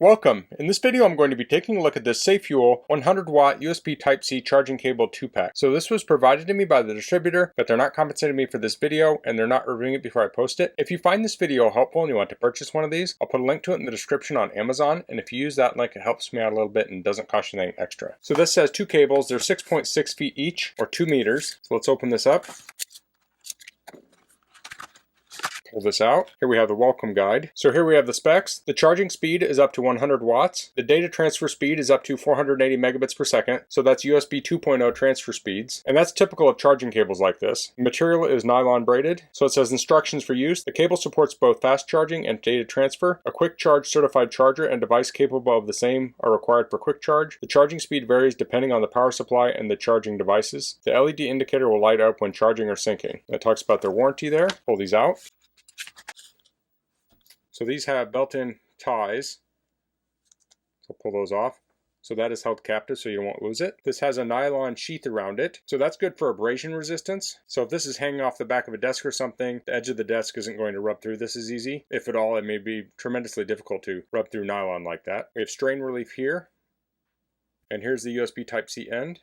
Welcome. In this video I'm going to be taking a look at this SAFUEL 100W USB Type-C charging cable 2-pack. So this was provided to me by the distributor, but they're not compensating me for this video and they're not reviewing it before I post it. If you find this video helpful and you want to purchase one of these, I'll put a link to it in the description on Amazon, and if you use that link it helps me out a little bit and doesn't cost you anything extra. So this says two cables, they're 6.6 feet each or 2 meters. So let's open this up. Pull this out. Here we have the welcome guide. So here we have the specs. The charging speed is up to 100 watts. The data transfer speed is up to 480 megabits per second. So that's USB 2.0 transfer speeds. And that's typical of charging cables like this. The material is nylon braided. So it says instructions for use. The cable supports both fast charging and data transfer. A quick charge certified charger and device capable of the same are required for quick charge. The charging speed varies depending on the power supply and the charging devices. The LED indicator will light up when charging or syncing. It talks about their warranty there. Pull these out. So these have built-in ties, so pull those off. So that is held captive so you won't lose it. This has a nylon sheath around it, so that's good for abrasion resistance. So if this is hanging off the back of a desk or something, the edge of the desk isn't going to rub through this as easy. If at all, it may be tremendously difficult to rub through nylon like that. We have strain relief here, and here's the USB Type-C end.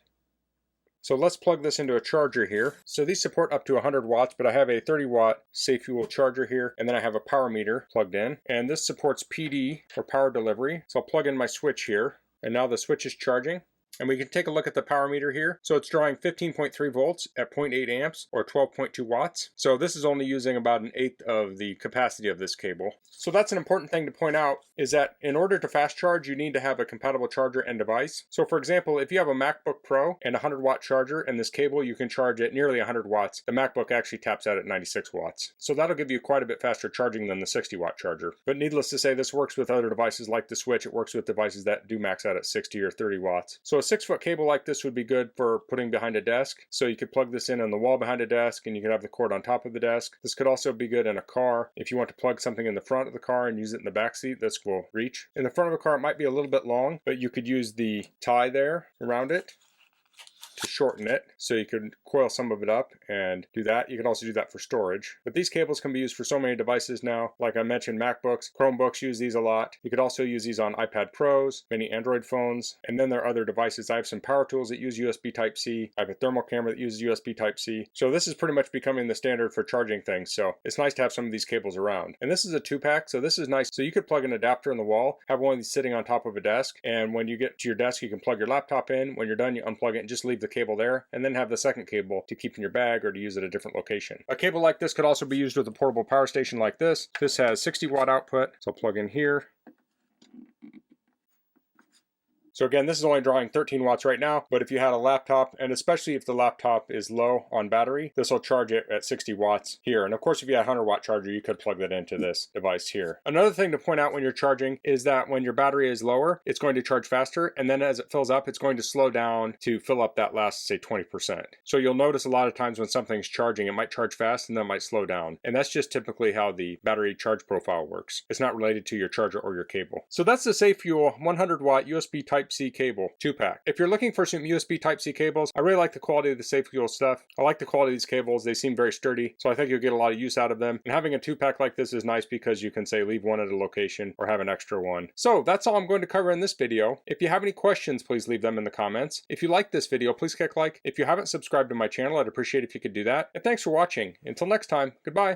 So let's plug this into a charger here. So these support up to 100 watts, but I have a 30 watt SAFUEL charger here, and then I have a power meter plugged in. And this supports PD for power delivery. So I'll plug in my switch here, and now the switch is charging. And we can take a look at the power meter here. So it's drawing 15.3 volts at 0.8 amps or 12.2 watts. So this is only using about an eighth of the capacity of this cable. So that's an important thing to point out, is that in order to fast charge, you need to have a compatible charger and device. So for example, if you have a MacBook Pro and a 100 watt charger and this cable, you can charge at nearly 100 watts. The MacBook actually taps out at 96 watts. So that'll give you quite a bit faster charging than the 60 watt charger. But needless to say, this works with other devices like the Switch. It works with devices that do max out at 60 or 30 watts. So a 6-foot cable like this would be good for putting behind a desk. So you could plug this in on the wall behind a desk and you could have the cord on top of the desk. This could also be good in a car. If you want to plug something in the front of the car and use it in the back seat, this will reach. In the front of a car it might be a little bit long, but you could use the tie there around it to shorten it, so you could coil some of it up and do that. You can also do that for storage. But these cables can be used for so many devices now. Like I mentioned, MacBooks, Chromebooks use these a lot. You could also use these on iPad Pros, many Android phones, and then there are other devices. I have some power tools that use USB Type-C. I have a thermal camera that uses USB Type-C. So this is pretty much becoming the standard for charging things. So it's nice to have some of these cables around. And this is a 2-pack, so this is nice. So you could plug an adapter in the wall, have one of these sitting on top of a desk, and when you get to your desk, you can plug your laptop in. When you're done, you unplug it and just leave the cable there, and then have the second cable to keep in your bag or to use at a different location. A cable like this could also be used with a portable power station like this. This has 60 watt output, so I'll plug in here. So again, this is only drawing 13 watts right now, but if you had a laptop, and especially if the laptop is low on battery, this will charge it at 60 watts here. And of course, if you had a 100 watt charger, you could plug that into this device here. Another thing to point out when you're charging is that when your battery is lower, it's going to charge faster. And then as it fills up, it's going to slow down to fill up that last, say, 20%. So you'll notice a lot of times when something's charging, it might charge fast and then it might slow down. And that's just typically how the battery charge profile works. It's not related to your charger or your cable. So that's the SAFUEL 100 watt USB Type-C cable 2-pack. If you're looking for some USB Type-C cables, I really like the quality of the SAFUEL stuff. I like the quality of these cables. They seem very sturdy, so I think you'll get a lot of use out of them. And having a 2-pack like this is nice because you can, say, leave one at a location or have an extra one. So that's all I'm going to cover in this video. If you have any questions, please leave them in the comments. If you like this video, please click like. If you haven't subscribed to my channel, I'd appreciate if you could do that. And thanks for watching. Until next time, goodbye.